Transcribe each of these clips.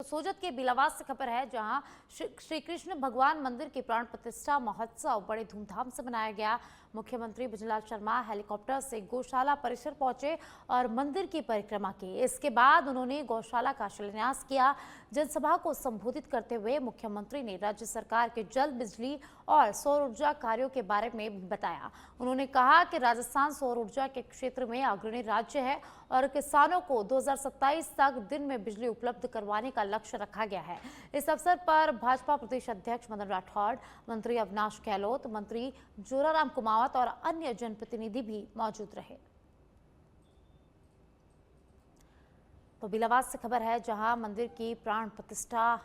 सोजत के बिलावास से खबर है, जहां श्री कृष्ण भगवान मंदिर की प्राण प्रतिष्ठा महोत्सव बड़े धूमधाम से मनाया गया। मुख्यमंत्री भजनलाल शर्मा हेलीकॉप्टर से गौशाला परिसर पहुंचे और मंदिर की परिक्रमा की। इसके बाद उन्होंने गौशाला का शिलान्यास किया। जनसभा को संबोधित करते हुए मुख्यमंत्री ने राज्य सरकार के जल, बिजली और सौर ऊर्जा कार्यों के बारे में भी बताया। उन्होंने कहा कि राजस्थान सौर ऊर्जा के क्षेत्र में अग्रणी राज्य है और किसानों को 2027 तक दिन में बिजली उपलब्ध करवाने का लक्ष्य रखा गया है। इस अवसर पर भाजपा प्रदेश अध्यक्ष मदन राठौड़, मंत्री अविनाश गहलोत, मंत्री जोराराम कुमावत और अन्य जनप्रतिनिधि भी मौजूद रहे। तो बिलावास से खबर है, जहां मंदिर की प्राण प्रतिष्ठा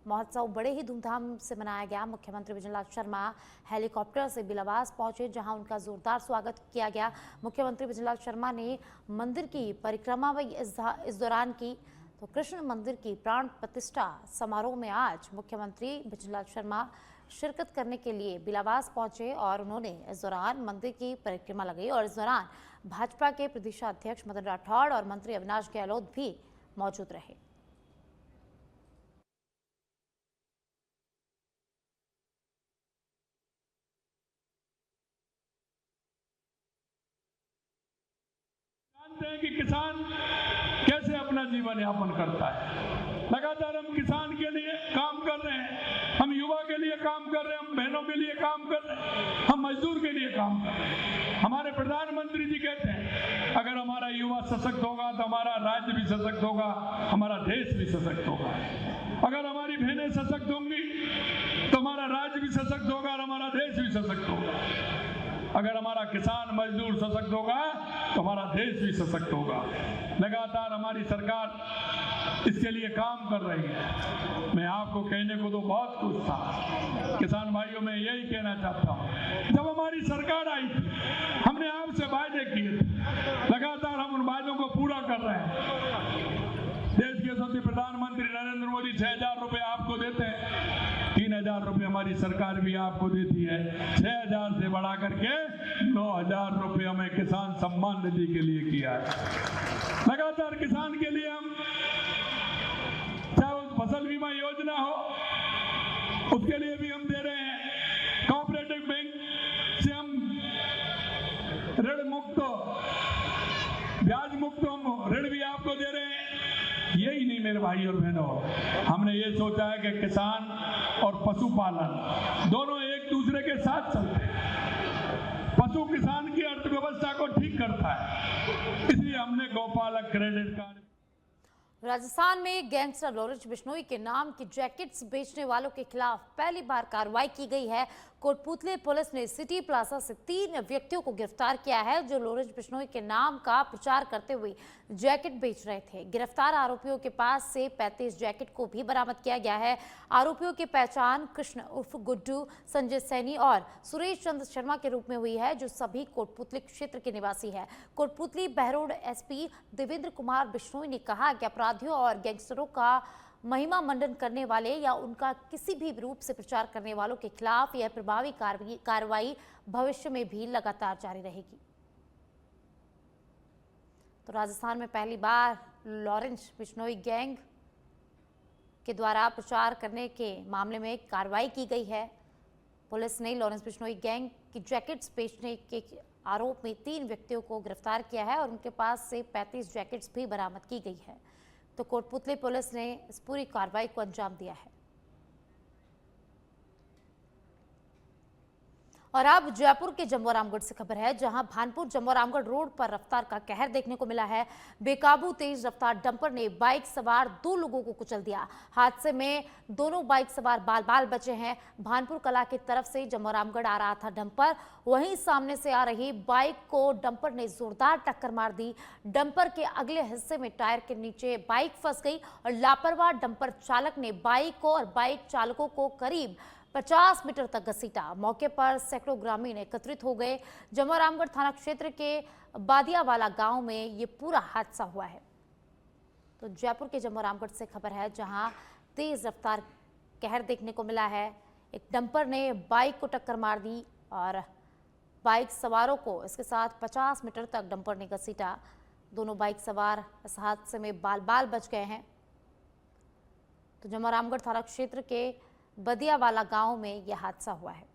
महोत्सव बड़े ही धूमधाम से मनाया गया। मुख्यमंत्री भजनलाल शर्मा हेलीकॉप्टर से बिलावास पहुंचे, जहां उनका जोरदार स्वागत किया गया। मुख्यमंत्री भजनलाल शर्मा ने मंदिर की परिक्रमा भी इस दौरान की। तो कृष्ण मंदिर की प्राण प्रतिष्ठा समारोह में आज मुख्यमंत्री भजनलाल शर्मा शिरकत करने के लिए बिलावास पहुंचे और उन्होंने इस दौरान मंदिर की परिक्रमा लगाई। और इस दौरान भाजपा के प्रदेशाध्यक्ष मदन राठौड़ और मंत्री अविनाश गहलोत भी मौजूद रहे। जानते हैं कि किसान कैसे अपना जीवन यापन करता है। लगातार हम किसान के लिए काम कर रहे हैं, हम युवा के लिए काम कर रहे हैं, हम बहनों के लिए काम कर रहे हैं, हम मजदूर के लिए काम कर रहे हैं। हमारे प्रधानमंत्री जी कहते हैं, अगर हमारा युवा सशक्त होगा तो हमारा राज्य भी सशक्त होगा, हमारा देश भी सशक्त होगा। अगर हमारी बहनें सशक्त होंगी तो हमारा राज्य भी सशक्त होगा और हमारा देश भी सशक्त होगा। अगर हमारा किसान मजदूर सशक्त होगा तो हमारा देश भी सशक्त होगा। लगातार हमारी सरकार इसके लिए काम कर रही है। मैं आपको कहने को तो बहुत कुछ था, किसान भाइयों, मैं यही कहना चाहता हूँ, जब हमारी सरकार आई थी हमने आपसे वायदे किए थे, लगातार हम उन वायदों को पूरा कर रहे हैं। देश के यशस्वी प्रधानमंत्री नरेंद्र मोदी 6,000 रुपए आपको देते हैं, 3,000 रुपए हमारी सरकार भी आपको देती है। 6,000 से बढ़ा करके 9,000 रुपए हमें किसान सम्मान निधि के लिए किया है। लगातार किसान के लिए हम, चाहे वो फसल बीमा योजना हो, उसके लिए भी हम दे रहे हैं। कोऑपरेटिव बैंक से हम ऋण मुक्त, ब्याज मुक्त हम ऋण भी आपको दे रहे हैं। यही नहीं मेरे भाई और बहनों, हमने ये सोचा है कि किसान और पशुपालन दोनों एक दूसरे के साथ चलते हैं। पशु किसान की अर्थव्यवस्था को ठीक करता है, इसलिए हमने गौपालक क्रेडिट कार्ड। राजस्थान में गैंगस्टर लॉरेंस बिश्नोई के नाम की जैकेट्स बेचने वालों के खिलाफ पहली बार कार्रवाई की गई है। कोटपुतली पुलिस ने सिटी प्लाजा से 3 व्यक्तियों को गिरफ्तार किया है, जो लॉरेंस बिश्नोई के नाम का प्रचार करते हुए जैकेट बेच रहे थे। गिरफ्तार आरोपियों के पास से 35 जैकेट को भी बरामद किया गया है। आरोपियों की पहचान कृष्ण उर्फ गुड्डू, संजय सैनी और सुरेश चंद्र शर्मा के रूप में हुई है, जो सभी कोटपुतली क्षेत्र के निवासी है। कोटपुतली बहरोड एसपी देवेंद्र कुमार बिश्नोई ने कहा कि अपराधियों और गैंगस्टरों का महिमा मंडन करने वाले या उनका किसी भी रूप से प्रचार करने वालों के खिलाफ यह प्रभावी कार्रवाई भविष्य में भी लगातार जारी रहेगी। तो राजस्थान में पहली बार लॉरेंस बिश्नोई गैंग के द्वारा प्रचार करने के मामले में कार्रवाई की गई है। पुलिस ने लॉरेंस बिश्नोई गैंग की जैकेट्स बेचने के आरोप में 3 व्यक्तियों को गिरफ्तार किया है और उनके पास से 35 जैकेट्स भी बरामद की गई है। तो कोटपुतली पुलिस ने इस पूरी कार्रवाई को अंजाम दिया है। और अब जयपुर के जम्मू रामगढ़ से खबर है, जहां भानपुर जम्मू रामगढ़ रोड पर रफ्तार का कहर देखने को मिला है। बेकाबू तेज रफ्तार डंपर ने बाइक सवार 2 लोगों को कुचल दिया। हादसे में दोनों बाइक सवार बाल बाल बचे हैं। भानपुर कला की तरफ से जम्मू रामगढ़ आ रहा था डंपर, वहीं सामने से आ रही बाइक को डंपर ने जोरदार टक्कर मार दी। डंपर के अगले हिस्से में टायर के नीचे बाइक फंस गई और लापरवाह डंपर चालक ने बाइक को और बाइक चालकों को करीब 50 मीटर तक घसीटा। मौके पर सैकड़ों ग्रामीण एकत्रित हो गए। जम्मू रामगढ़ थाना क्षेत्र के बादियावाला गांव में ये पूरा हादसा हुआ है। तो जयपुर के जम्मू रामगढ़ से खबर है, जहां तेज रफ्तार कहर देखने को मिला है। एक डंपर ने बाइक को टक्कर मार दी और बाइक सवारों को इसके साथ 50 मीटर तक डंपर ने घसीटा। दोनों बाइक सवार इस हादसे में बाल बाल बच गए हैं। तो जमोरामगढ़ थाना क्षेत्र के बदियावाला गांव में यह हादसा हुआ है।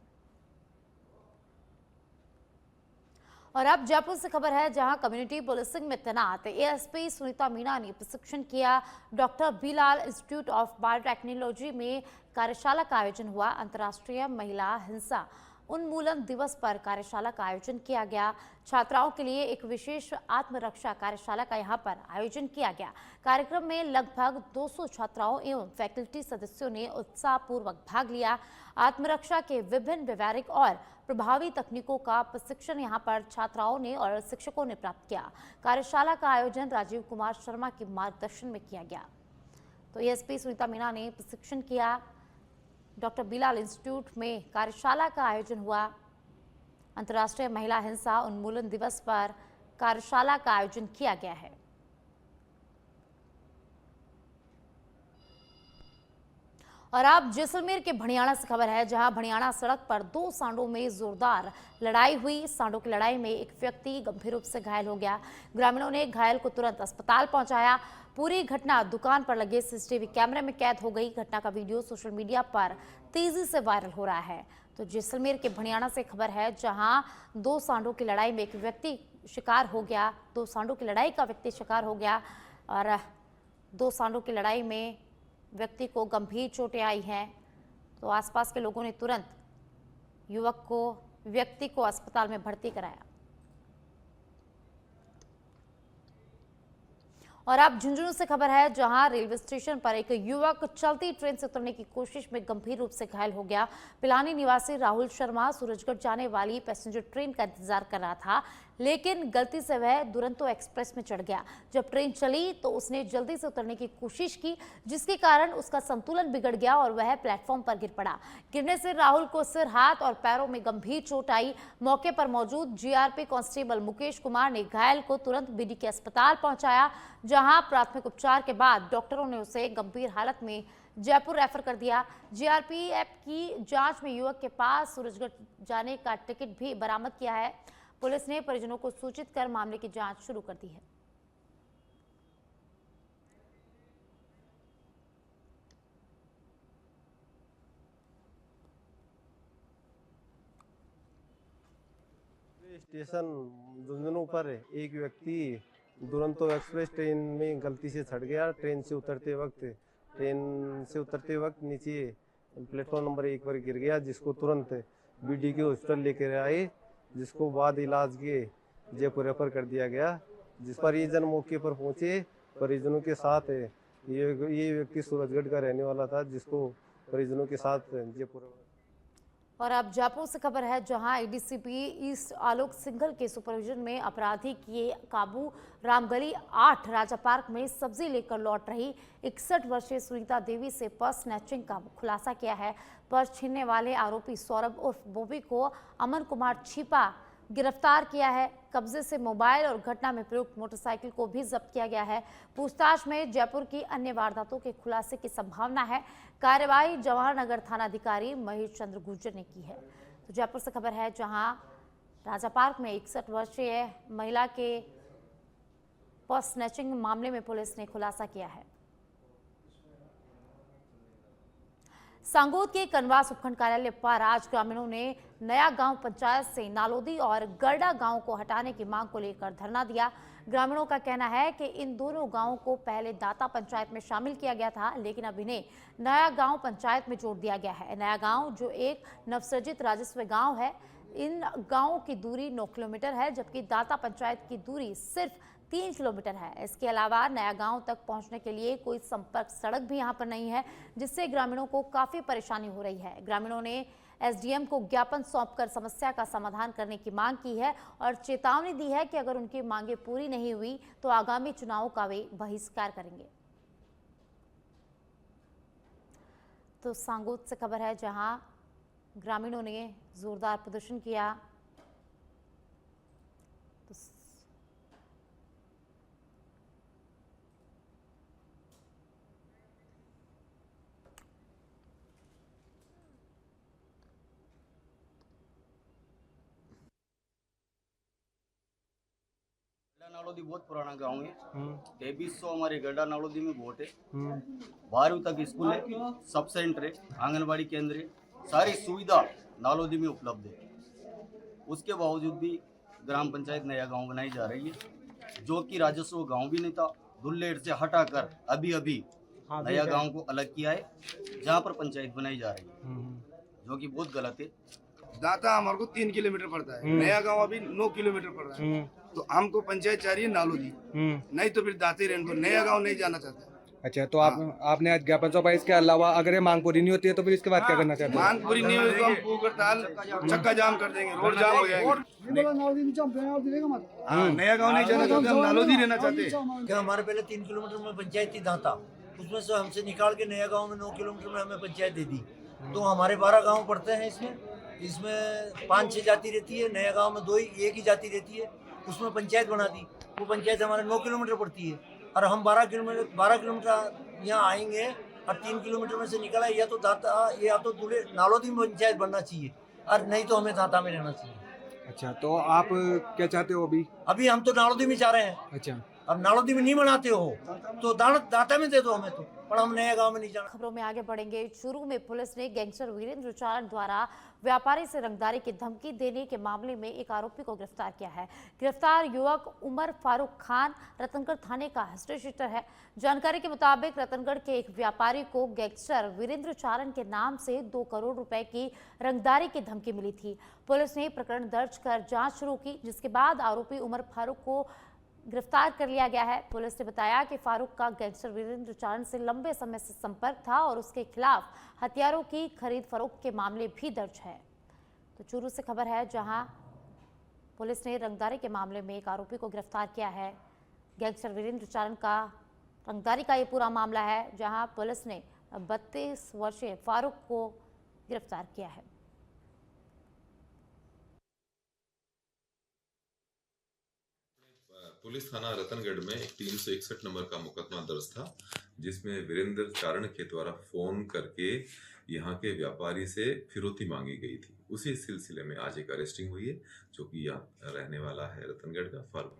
और अब जयपुर से खबर है, जहां कम्युनिटी पुलिसिंग में तैनात एएसपी सुनीता मीणा ने प्रशिक्षण किया। डॉक्टर बीलाल इंस्टीट्यूट ऑफ बायोटेक्नोलॉजी में कार्यशाला का आयोजन हुआ। अंतर्राष्ट्रीय महिला हिंसा उन्मूलन दिवस पर कार्यशाला का आयोजन किया गया। छात्राओं के लिए एक विशेष आत्मरक्षा कार्यशाला का यहां पर आयोजन किया गया। कार्यक्रम में लगभग 200 छात्राओं एवं फैकल्टी सदस्यों ने उत्साहपूर्वक भाग लिया। आत्मरक्षा के विभिन्न व्यवहारिक और प्रभावी तकनीकों का प्रशिक्षण यहां पर छात्राओं ने और शिक्षकों ने प्राप्त किया। कार्यशाला का आयोजन राजीव कुमार शर्मा के मार्गदर्शन में किया गया। तो एएसपी सुनीता मीणा ने प्रशिक्षण किया। डॉक्टर बीलाल इंस्टीट्यूट में कार्यशाला का आयोजन हुआ। अंतर्राष्ट्रीय महिला हिंसा उन्मूलन दिवस पर कार्यशाला का आयोजन किया गया है। और अब जैसलमेर के भणियाणा से खबर है, जहां भणियाणा सड़क पर दो सांडों में जोरदार लड़ाई हुई। सांडों की लड़ाई में एक व्यक्ति गंभीर रूप से घायल हो गया। ग्रामीणों ने घायल को तुरंत अस्पताल पहुंचाया। पूरी घटना दुकान पर लगे सीसीटीवी कैमरे में कैद हो गई। घटना का वीडियो सोशल मीडिया पर तेजी से वायरल हो रहा है। तो जैसलमेर के भणियाणा से खबर है, जहां दो सांडों की लड़ाई में एक व्यक्ति शिकार हो गया। दो सांडों की लड़ाई का व्यक्ति शिकार हो गया और दो सांडों की लड़ाई में व्यक्ति को गंभीर चोटें आई हैं। तो आसपास के लोगों ने तुरंत व्यक्ति को अस्पताल में भर्ती कराया। और अब झुंझुनू से खबर है, जहां रेलवे स्टेशन पर एक युवक चलती ट्रेन से उतरने की कोशिश में गंभीर रूप से घायल हो गया। पिलानी निवासी राहुल शर्मा सूरजगढ़ जाने वाली पैसेंजर ट्रेन का इंतजार कर रहा था, लेकिन गलती से वह दुरंतो एक्सप्रेस में चढ़ गया। जब ट्रेन चली तो उसने जल्दी से उतरने की कोशिश की, जिसके कारण उसका संतुलन बिगड़ गया और वह प्लेटफॉर्म पर गिर पड़ा। गिरने से राहुल को सिर, हाथ और पैरों में गंभीर चोट आई। मौके पर मौजूद जीआरपी कांस्टेबल मुकेश कुमार ने घायल को तुरंत बीडीके अस्पताल पहुंचाया, जहां प्राथमिक उपचार के बाद डॉक्टरों ने उसे गंभीर हालत में जयपुर रेफर कर दिया। जीआरपीएफ की जांच में युवक के पास सूरजगढ़ जाने का टिकट भी बरामद किया है। पुलिस ने परिजनों को सूचित कर मामले की जांच शुरू कर दी है। स्टेशन झुंझुनू पर एक व्यक्ति दुरंतो एक्सप्रेस ट्रेन में गलती से चढ़ गया। ट्रेन से उतरते वक्त नीचे प्लेटफॉर्म नंबर 1 पर गिर गया, जिसको तुरंत बीडीके हॉस्पिटल लेकर आए, जिसको बाद इलाज के जयपुर रेफर कर दिया गया। जिस परिजन मौके पर पहुंचे, परिजनों के साथ ये व्यक्ति सूरजगढ़ का रहने वाला था, जिसको परिजनों के साथ जयपुर। और अब जयपुर से खबर है, जहां एडीसीपी ईस्ट आलोक सिंघल के सुपरविजन में अपराधी किए काबू। रामगली 8 राजा पार्क में सब्जी लेकर लौट रही 61 वर्षीय सुनीता देवी से पर्स स्नैचिंग का खुलासा किया है। पर्स छीनने वाले आरोपी सौरभ उर्फ बोबी को अमन कुमार छिपा गिरफ्तार किया है। कब्जे से मोबाइल और घटना में प्रयुक्त मोटरसाइकिल को भी जब्त किया गया है। पूछताछ में जयपुर की अन्य वारदातों के खुलासे की संभावना है। कार्यवाही जवाहरनगर थानाधिकारी महेश चंद्र गुर्जर ने की है। तो जयपुर से खबर है, जहां राजा पार्क में 61 वर्षीय महिला के पर्स स्नैचिंग मामले में पुलिस ने खुलासा किया है। सांगोद के कनवास उपखंड कार्यालय पर आज ग्रामीणों ने नया गांव पंचायत से नालोदी और गरडा गांव को हटाने की मांग को लेकर धरना दिया। ग्रामीणों का कहना है कि इन दोनों गांवों को पहले दाता पंचायत में शामिल किया गया था, लेकिन अब इन्हें नया गांव पंचायत में जोड़ दिया गया है। नया गांव जो एक नवसृजित राजस्व गांव है, इन गांवों की दूरी 9 किलोमीटर है, जबकि दाता पंचायत की दूरी सिर्फ 3 किलोमीटर है। इसके अलावा नया गांव तक पहुंचने के लिए कोई संपर्क सड़क भी यहां पर नहीं है, जिससे ग्रामीणों को काफी परेशानी हो रही है। ग्रामीणों ने एसडीएम को ज्ञापन सौंपकर समस्या का समाधान करने की मांग की है और चेतावनी दी है कि अगर उनकी मांगे पूरी नहीं हुई तो आगामी चुनावों का वे बहिष्कार करेंगे। तो सांगोद से खबर है, जहां ग्रामीणों ने जोरदार प्रदर्शन किया। तो नालोदी बहुत पुराना गांव है। 2300 हमारे गड्ढा नालोदी में वोट है। 12वीं तक स्कूल है, सब सेंटर है, आंगनबाड़ी केंद्र है, सारी सुविधा नालोदी में उपलब्ध है। उसके बावजूद भी ग्राम पंचायत नया गांव बनाई जा रही है, जो कि राजस्व गांव भी नहीं था। दुल्लेर से हटाकर अभी अभी नया गांव को अलग किया है, जहां पर पंचायत बनाई जा रही है, जो कि बहुत गलत है। दाता हमारे को 3 किलोमीटर पड़ता है, नया गांव अभी 9 किलोमीटर पड़ रहा है। तो हमको पंचायत चाह रही है नालोदी, नहीं तो फिर दाते रहने को, नया गांव नहीं जाना चाहता। अच्छा, तो आपने आज ज्ञापन सौंपा। इसके अलावा अगर ये मांग पूरी नहीं होती है तो फिर इसके बाद क्या करना चाहते हैं? मांग पूरी नहीं हुई तो हम भूख हड़ताल, चक्का जाम कर देंगे, रोड जाम हो जाएगा। हाँ, नया गांव नहीं जाना चाहते, हम नालोदी रहना चाहते हैं। हमारे पहले 3 किलोमीटर में पंचायत थी दांता, उसमें से हमसे निकाल के नया गांव में 9 किलोमीटर में हमें पंचायत दे दी। तो हमारे 12 गांव पड़ते हैं इसमें 5-6 जाति रहती है। नया गांव में 2 ही, 1 ही जाति रहती है, उसमें पंचायत बना दी। वो पंचायत हमारे 9 किलोमीटर पड़ती है और हम 12 किलोमीटर यहाँ आएंगे और 3 किलोमीटर में से निकला या तो दाता या तो नालोदी में पंचायत बनना चाहिए और नहीं तो हमें दाता में रहना चाहिए। अच्छा, तो आप क्या चाहते हो अभी हम तो नालोदी में जा रहे हैं। अच्छा, अब नालोदी में नहीं बनाते हो तो दाता में दे दो हमें, तो पर हम नया गांव में नहीं जाना। खबरों में आगे बढ़ेंगे। चूरू में पुलिस ने गैंगस्टर वीरेंद्र चारण द्वारा व्यापारी से रंगदारी की धमकी देने के मामले में एक आरोपी को गिरफ्तार किया है। गिरफ्तार युवक उमर फारूक खान रतनगढ़ थाने का हिस्ट्री शीटर है। जानकारी के मुताबिक रतनगढ़ के एक व्यापारी को गैंगस्टर वीरेंद्र चारण के नाम से 2 करोड़ रुपए की रंगदारी की धमकी मिली थी। पुलिस ने प्रकरण दर्ज कर जांच शुरू की, जिसके बाद आरोपी उमर फारूक को गिरफ्तार कर लिया गया है। पुलिस ने बताया कि फारूक का गैंगस्टर वीरेंद्र चारण से लंबे समय से संपर्क था और उसके खिलाफ हथियारों की खरीद फरोख्त के मामले भी दर्ज है। तो चूरू से खबर है, जहां पुलिस ने रंगदारी के मामले में एक आरोपी को गिरफ्तार किया है। गैंगस्टर वीरेंद्र चारण का रंगदारी का ये पूरा मामला है, जहां पुलिस ने 32 वर्षीय फारूक को गिरफ्तार किया है। पुलिस थाना रतनगढ़ में एक 361 नंबर का मुकदमा दर्ज था, जिसमें वीरेंद्र चारण के द्वारा फोन करके यहाँ के व्यापारी से फिरौती मांगी गई थी। उसी सिलसिले में आज एक अरेस्टिंग हुई है, जो कि यहाँ रहने वाला है रतनगढ़ का फारूक।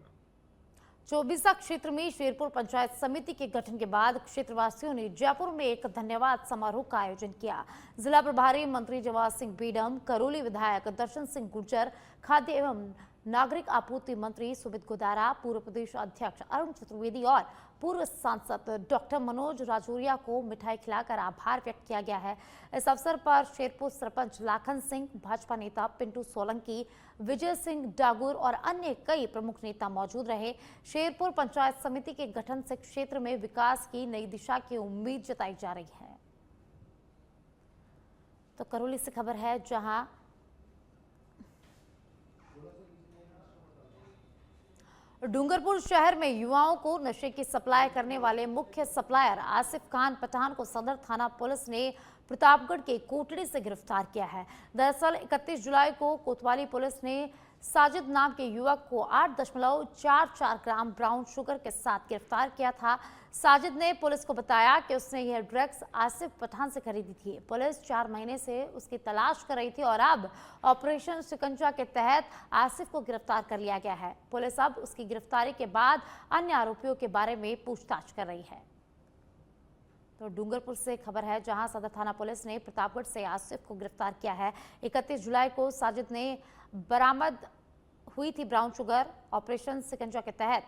चौबीसा क्षेत्र में शेरपुर पंचायत समिति के गठन के बाद क्षेत्रवासियों ने जयपुर में एक धन्यवाद समारोह का आयोजन किया। जिला प्रभारी मंत्री जवाहर सिंह बीडम, करौली विधायक दर्शन सिंह गुर्जर, खाद्य एवं नागरिक आपूर्ति मंत्री सुमित गोदारा, पूर्व प्रदेश अध्यक्ष अरुण चतुर्वेदी और पूर्व सांसद डॉक्टर मनोज राजौरिया को मिठाई खिलाकर आभार व्यक्त किया गया है। इस अवसर पर शेरपुर सरपंच लाखन सिंह, भाजपा नेता पिंटू सोलंकी, विजय सिंह डागुर और अन्य कई प्रमुख नेता मौजूद रहे। शेरपुर पंचायत समिति के गठन से क्षेत्र में विकास की नई दिशा की उम्मीद जताई जा रही है। तो करौली से खबर है, जहां डूंगरपुर शहर में युवाओं को नशे की सप्लाई करने वाले मुख्य सप्लायर आसिफ खान पठान को सदर थाना पुलिस ने प्रतापगढ़ के कोटड़ी से गिरफ्तार किया है। दरअसल 31 जुलाई को कोतवाली पुलिस ने साजिद नाम के युवक को 8.44 ग्राम ब्राउन शुगर के साथ गिरफ्तार किया था। साजिद ने पुलिस को बताया कि उसने यह ड्रग्स आसिफ पठान से खरीदी थी। पुलिस 4 महीने से उसकी तलाश कर रही थी और अब ऑपरेशन शिकंजा के तहत आसिफ को गिरफ्तार कर लिया गया है। पुलिस अब उसकी गिरफ्तारी के बाद अन्य आरोपियों के बारे में पूछताछ कर रही है। तो डूंगरपुर से खबर है, जहां सदर थाना पुलिस ने प्रतापगढ़ से आसिफ को गिरफ्तार किया है। 31 जुलाई को साजिद ने बरामद हुई थी ब्राउन शुगर। ऑपरेशन शिकंजा के तहत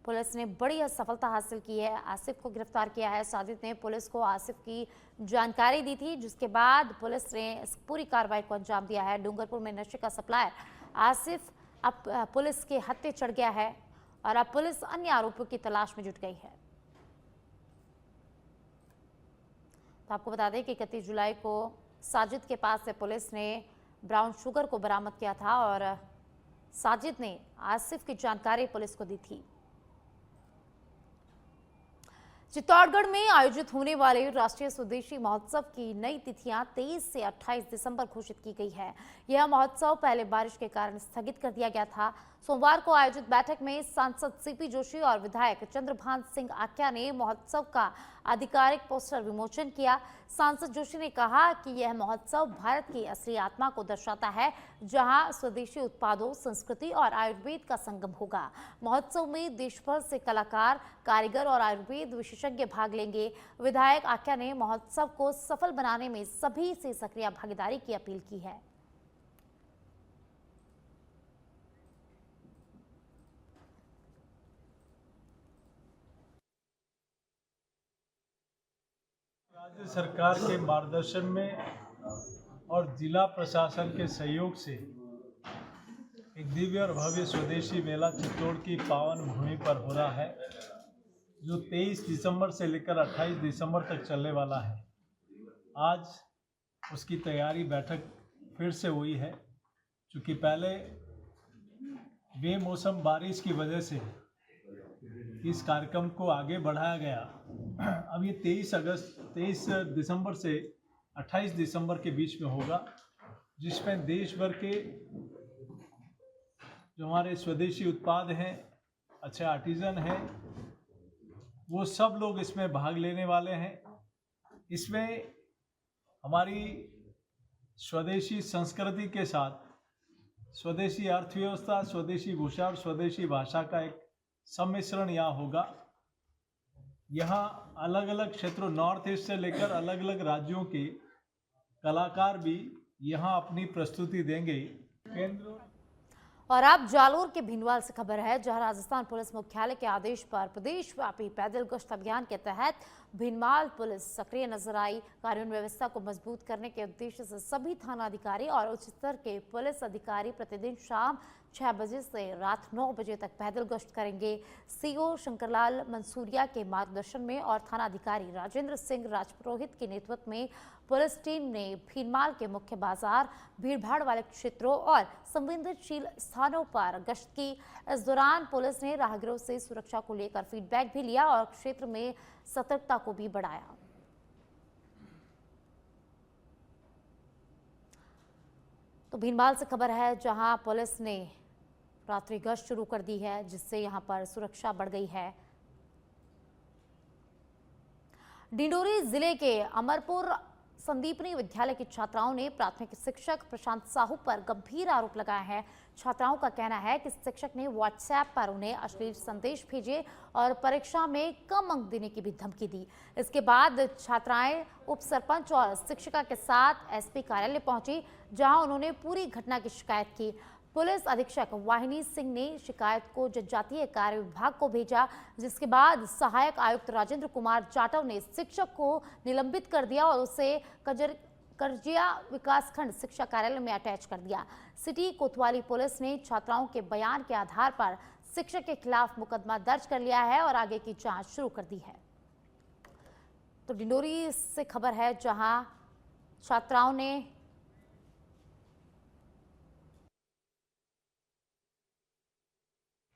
पुलिस ने बड़ी सफलता हासिल की है, आसिफ को गिरफ्तार किया है। साजिद ने पुलिस को आसिफ की जानकारी दी थी, जिसके बाद पुलिस ने इस पूरी कार्रवाई को अंजाम दिया है। डूंगरपुर में नशे का सप्लायर आसिफ अब पुलिस के हत्थे चढ़ गया है और अब पुलिस अन्य आरोपियों की तलाश में जुट गई है। तो आपको बता दें कि 31 जुलाई को साजिद के पास से पुलिस ने ब्राउन शुगर को बरामद किया था और साजिद ने आसिफ की जानकारी पुलिस को दी थी। चित्तौड़गढ़ में आयोजित होने वाले राष्ट्रीय स्वदेशी महोत्सव की नई तिथियां 23 से 28 दिसंबर घोषित की गई है। यह महोत्सव पहले बारिश के कारण स्थगित कर दिया गया था। सोमवार को आयोजित बैठक में सांसद सीपी जोशी और विधायक चंद्रभान सिंह आक्या ने महोत्सव का आधिकारिक पोस्टर विमोचन किया। सांसद जोशी ने कहा कि यह महोत्सव भारत की असली आत्मा को दर्शाता है, जहां स्वदेशी उत्पादों, संस्कृति और आयुर्वेद का संगम होगा। महोत्सव में देश भर से कलाकार, कारीगर और आयुर्वेद विशेषज्ञ भाग लेंगे। विधायक आक्या ने महोत्सव को सफल बनाने में सभी से सक्रिय भागीदारी की अपील की है। राज्य सरकार के मार्गदर्शन में और जिला प्रशासन के सहयोग से एक दिव्य और भव्य स्वदेशी मेला चित्तौड़ की पावन भूमि पर हो रहा है, जो 23 दिसंबर से लेकर 28 दिसंबर तक चलने वाला है। आज उसकी तैयारी बैठक फिर से हुई है, क्योंकि पहले बेमौसम बारिश की वजह से इस कार्यक्रम को आगे बढ़ाया गया। अब ये 23 दिसंबर से 28 दिसंबर के बीच में होगा, जिसमें देश भर के जो हमारे स्वदेशी उत्पाद हैं, अच्छे आर्टिजन हैं, वो सब लोग इसमें भाग लेने वाले हैं। इसमें हमारी स्वदेशी संस्कृति के साथ स्वदेशी अर्थव्यवस्था, स्वदेशी भूषा और स्वदेशी भाषा का एक सम्मिश्रण यहाँ होगा। यहाँ अलग अलग क्षेत्रों, नॉर्थ ईस्ट से लेकर अलग अलग राज्यों के कलाकार भी यहाँ अपनी प्रस्तुति देंगे। केंद्र और अब जालोर के भीनवाल से खबर है, जहां राजस्थान पुलिस मुख्यालय के आदेश पर प्रदेशव्यापी पैदल गश्त अभियान के तहत भीनवाल पुलिस सक्रिय नजर आई। कानून व्यवस्था को मजबूत करने के उद्देश्य से सभी थाना अधिकारी और उच्च स्तर के पुलिस अधिकारी प्रतिदिन शाम 6 बजे से रात 9 बजे तक पैदल गश्त करेंगे। सीओ शंकरलाल मंसूरिया के मार्गदर्शन में और थाना अधिकारी राजेंद्र सिंह राजपुरोहित के नेतृत्व में पुलिस टीम ने भीनमाल के मुख्य बाजार, भीड़भाड़ वाले क्षेत्रों और संवेदनशील स्थानों पर गश्त की। इस दौरान पुलिस ने राहगीरों से सुरक्षा को लेकर फीडबैक भी लिया और क्षेत्र में सतर्कता को भी बढ़ाया। तो भीनमाल से खबर है, जहां पुलिस ने रात्रि गश्त शुरू कर दी है, जिससे यहां पर सुरक्षा बढ़ गई है। डिंडोरी जिले के अमरपुर संदीपनी विद्यालय की छात्राओं ने प्राथमिक शिक्षक प्रशांत साहू पर गंभीर आरोप लगाया है। छात्राओं का कहना है कि शिक्षक ने व्हाट्सएप पर उन्हें अश्लील संदेश भेजे और परीक्षा में कम अंक देने की भी धमकी दी। इसके बाद छात्राएं उप सरपंच और शिक्षिका के साथ एसपी कार्यालय पहुंची, जहां उन्होंने पूरी घटना की शिकायत की। पुलिस अधीक्षक वाहिनी सिंह ने शिकायत को जनजातीय कार्य विभाग को भेजा, जिसके बाद सहायक आयुक्त राजेंद्र कुमार जाटव ने शिक्षक को निलंबित कर दिया और उसे करजिया विकासखंड शिक्षा कार्यालय में अटैच कर दिया। सिटी कोतवाली पुलिस ने छात्राओं के बयान के आधार पर शिक्षक के खिलाफ मुकदमा दर्ज कर लिया है और आगे की जांच शुरू कर दी है। तो डिंडोरी से खबर है, जहां छात्राओं ने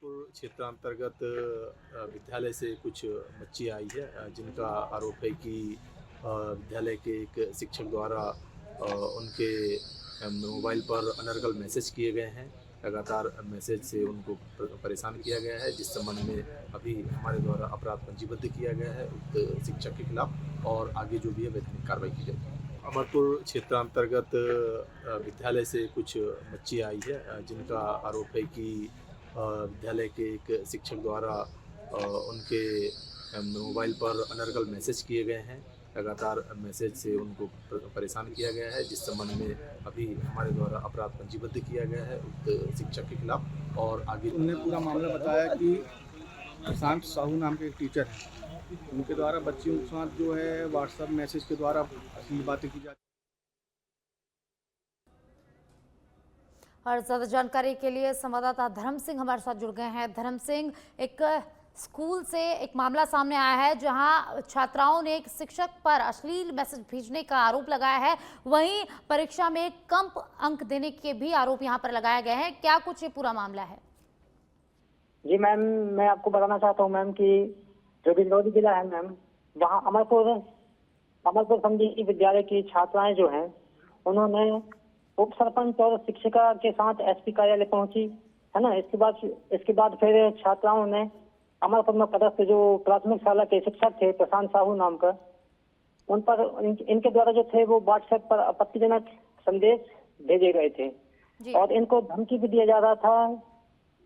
क्षेत्रांतर्गत विद्यालय से कुछ बच्ची आई है, जिनका आरोप है कि विद्यालय के एक शिक्षक द्वारा उनके मोबाइल पर अनर्गल मैसेज किए गए हैं। लगातार मैसेज से उनको परेशान किया गया है, जिस संबंध में अभी हमारे द्वारा अपराध पंजीबद्ध किया गया है उक्त शिक्षक के खिलाफ और आगे जो भी है वैधानिक कार्रवाई की जाएगी। अमरपुर क्षेत्रांतर्गत विद्यालय से कुछ बच्ची आई है, जिनका आरोप है कि विद्यालय के एक शिक्षक द्वारा उनके मोबाइल पर अनर्गल मैसेज किए गए हैं। लगातार मैसेज से उनको परेशान किया गया है, जिस संबंध में अभी हमारे द्वारा अपराध पंजीबद्ध किया गया है उक्त शिक्षक के खिलाफ और आगे। उन्होंने पूरा मामला बताया कि प्रशांत साहू नाम के एक टीचर हैं, उनके द्वारा बच्चियों के साथ जो है व्हाट्सएप मैसेज के द्वारा अश्लील बातें की जाती। और ज्यादा जानकारी के लिए संवाददाता धर्म सिंह हमारे साथ जुड़ गए हैं। धर्म सिंह, एक स्कूल से एक मामला सामने आया है, जहां छात्राओं ने एक शिक्षक पर अश्लील मैसेज भेजने का आरोप लगाया है, वहीं परीक्षा में कम अंक देने के भी आरोप यहां पर लगाए गए हैं। क्या कुछ ये पूरा मामला है? जी मैम, मैं आपको बताना चाहता हूँ मैम कि जो डिंडोरी जिला है मैम, वहाँ अमरपुर संदीपनी विद्यालय की छात्राएं जो हैं, उन्होंने उप सरपंच और शिक्षिका के साथ एसपी कार्यालय पहुंची है ना। इसके बाद फिर छात्राओं ने अमरपुर में पदस्थ जो प्राथमिक शाला के शिक्षक थे प्रशांत साहू नाम का, उन पर इनके द्वारा जो थे वो व्हाट्सएप पर आपत्तिजनक संदेश भेजे गए थे जी। और इनको धमकी भी दिया जा रहा था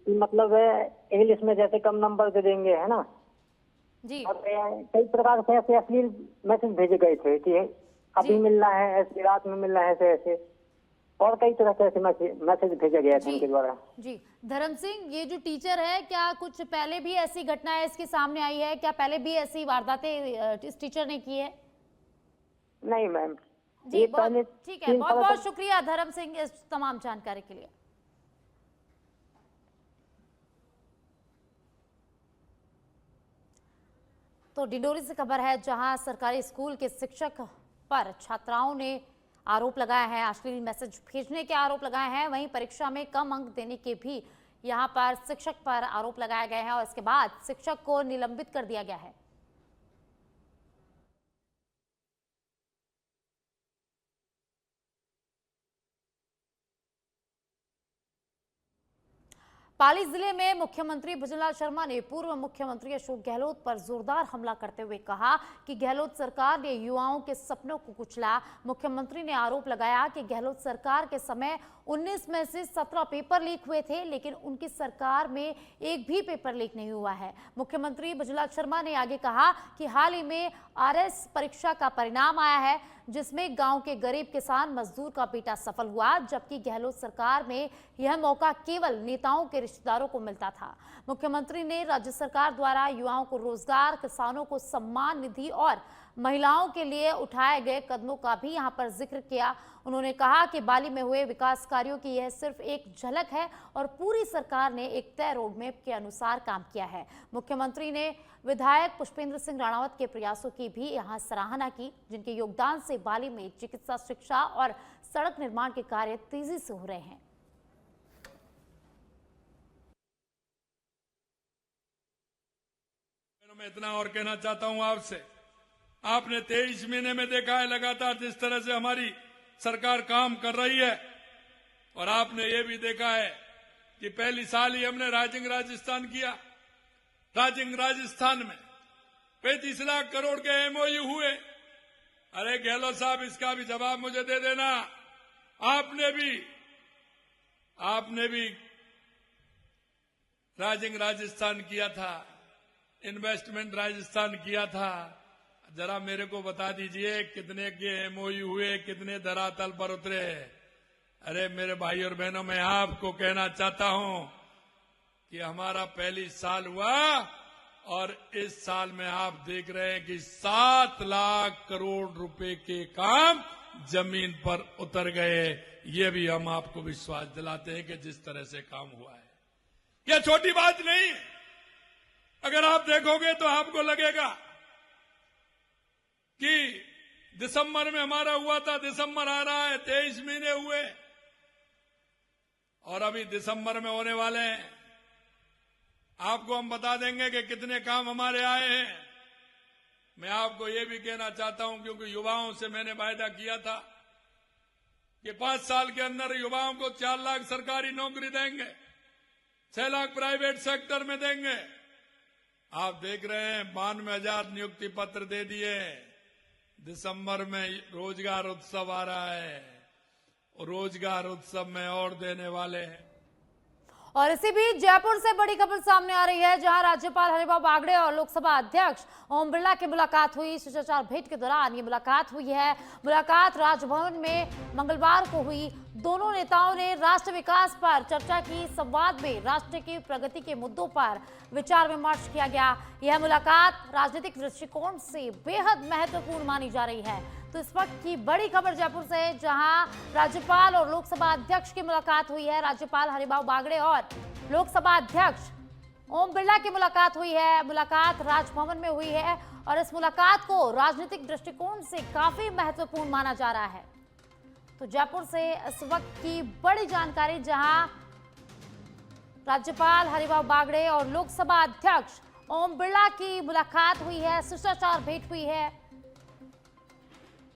कि मतलब इंग्लिश में जैसे कम नंबर दे देंगे, है ना। जी और कई प्रकार से ऐसे अश्लील मैसेज भेजे गए थे कि अभी मिलना है, ऐसे रात में मिलना है, ऐसे ऐसे और कई तरह के ऐसे मैसेज भेजा गया था इनके द्वारा। जी धर्म सिंह, ये जो टीचर है, क्या कुछ पहले भी ऐसी घटनाएं इसके सामने आई है? क्या पहले भी ऐसी वारदातें इस टीचर ने की है? नहीं मैम, जी ये ठीक है, बहुत बहुत शुक्रिया धर्म सिंह इस तमाम जानकारी के लिए। तो डिंडोरी से खबर है, जहां सरकारी स्कूल के शिक्षक पर छात्राओं ने आरोप लगाया है, अश्लील मैसेज भेजने के आरोप लगाए हैं। वहीं परीक्षा में कम अंक देने के भी यहां पर शिक्षक पर आरोप लगाए गए हैं और इसके बाद शिक्षक को निलंबित कर दिया गया है। पाली जिले में मुख्यमंत्री भजनलाल शर्मा ने पूर्व मुख्यमंत्री अशोक गहलोत पर जोरदार हमला करते हुए कहा कि गहलोत सरकार ने युवाओं के सपनों को कुचला। मुख्यमंत्री ने आरोप लगाया कि गहलोत सरकार के समय 19 में से 17 पेपर लीक हुए थे, लेकिन उनकी सरकार में एक भी पेपर लीक नहीं हुआ है। मुख्यमंत्री भजनलाल शर्मा ने आगे कहा कि हाल ही में आरएस परीक्षा का परिणाम आया है, जिसमें गांव के गरीब किसान मजदूर का बेटा सफल हुआ, जबकि गहलोत सरकार में यह मौका केवल नेताओं के रिश्तेदारों को मिलता था। मुख्यमंत्री ने राज्य सरकार द्वारा युवाओं को रोजगार, किसानों को सम्मान निधि और महिलाओं के लिए उठाए गए कदमों का भी यहां पर जिक्र किया। उन्होंने कहा कि बाली में हुए विकास कार्यों की यह सिर्फ एक झलक है और पूरी सरकार ने एक तय रोडमैप के अनुसार काम किया है। मुख्यमंत्री ने विधायक पुष्पेंद्र सिंह राणावत के प्रयासों की भी यहां सराहना की, जिनके योगदान से बाली में चिकित्सा, शिक्षा और सड़क निर्माण के कार्य तेजी से हो रहे हैं। मैं इतना और कहना चाहता हूं आपसे, आपने 23 महीने में देखा है लगातार जिस तरह से हमारी सरकार काम कर रही है, और आपने ये भी देखा है कि पहली साल ही हमने राइजिंग राजस्थान किया। राइजिंग राजस्थान में 35 लाख करोड़ के एमओयू हुए। अरे गहलोत साहब, इसका भी जवाब मुझे दे देना। आपने भी राइजिंग राजस्थान किया था, इन्वेस्टमेंट राजस्थान किया था। जरा मेरे को बता दीजिए कितने के एमओयू हुए, कितने धरातल पर उतरे। अरे मेरे भाई और बहनों, मैं आपको कहना चाहता हूं कि हमारा पहली साल हुआ और इस साल में आप देख रहे हैं कि 7 लाख करोड़ रुपए के काम जमीन पर उतर गए। ये भी हम आपको विश्वास दिलाते हैं कि जिस तरह से काम हुआ है, यह छोटी बात नहीं है। अगर आप देखोगे तो आपको लगेगा कि दिसंबर में हमारा हुआ था, दिसंबर आ रहा है, 23 महीने हुए और अभी दिसंबर में होने वाले हैं। आपको हम बता देंगे कि कितने काम हमारे आए हैं। मैं आपको ये भी कहना चाहता हूं, क्योंकि युवाओं से मैंने वायदा किया था कि 5 साल के अंदर युवाओं को 4 लाख सरकारी नौकरी देंगे, 6 लाख प्राइवेट सेक्टर में देंगे। आप देख रहे हैं 92,000 नियुक्ति पत्र दे दिए। दिसंबर में रोजगार उत्सव आ रहा है, रोजगार उत्सव में और देने वाले हैं। और इसी बीच जयपुर से बड़ी खबर सामने आ रही है, जहां राज्यपाल हरिभाऊ बागड़े और लोकसभा अध्यक्ष ओम बिरला की मुलाकात हुई। शिष्टाचार भेंट के दौरान ये मुलाकात हुई है। मुलाकात राजभवन में मंगलवार को हुई। दोनों नेताओं ने राष्ट्र विकास पर चर्चा की। संवाद में राष्ट्र की प्रगति के मुद्दों पर विचार विमर्श किया गया। यह मुलाकात राजनीतिक दृष्टिकोण से बेहद महत्वपूर्ण मानी जा रही है। तो इस वक्त की बड़ी खबर जयपुर से, जहां राज्यपाल और लोकसभा अध्यक्ष की मुलाकात हुई है। राज्यपाल हरिभाऊ बागड़े और लोकसभा अध्यक्ष ओम बिरला की मुलाकात हुई है। मुलाकात राजभवन में हुई है और इस मुलाकात को राजनीतिक दृष्टिकोण से काफी महत्वपूर्ण माना जा रहा है। तो जयपुर से इस वक्त की बड़ी जानकारी, जहां राज्यपाल हरिभाऊ बागड़े और लोकसभा अध्यक्ष ओम बिरला की मुलाकात हुई है, शिष्टाचार भेंट हुई है।